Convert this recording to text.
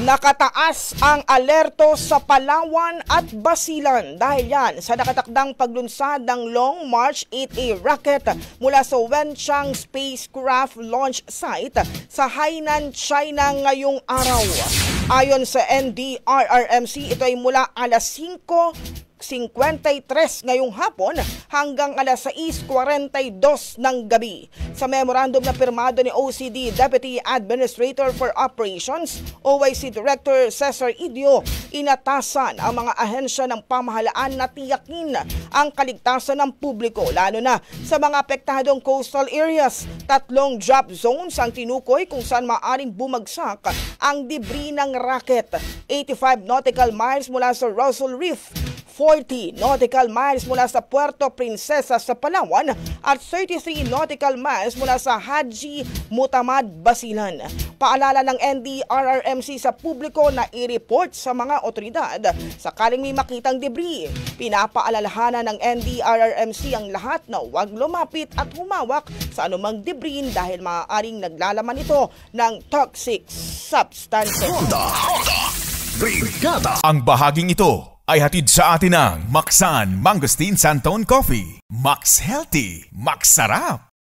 Nakataas ang alerto sa Palawan at Basilan dahil yan sa nakatakdang paglunsad ng Long March 8A rocket mula sa Wenchang spacecraft launch site sa Hainan, China ngayong araw. Ayon sa NDRRMC, ito ay mula alas 5:53 ngayong hapon hanggang alas 6:42 ng gabi. Sa memorandum na pirmado ni OCD Deputy Administrator for Operations, OIC Director Cesar Idio, inatasan ang mga ahensya ng pamahalaan na tiyakin ang kaligtasan ng publiko, lalo na sa mga apektadong coastal areas. 3 drop zones ang tinukoy kung saan maaaring bumagsak ang debris ng rocket. 85 nautical miles mula sa Russell Reef, 40 nautical miles mula sa Puerto Princesa sa Palawan at 33 nautical miles mula sa Haji Mutamad, Basilan. Paalala ng NDRRMC sa publiko na i-report sa mga otoridad sakaling may makitang debris. Pinapaalalahanan ng NDRRMC ang lahat na huwag lumapit at humawak sa anumang debris dahil maaaring naglalaman ito ng toxic substances. Brigada! Ang bahaging ito ay hatid sa atin ng Maxan Mangosteen Santon Coffee. Max Healthy, Max Sarap.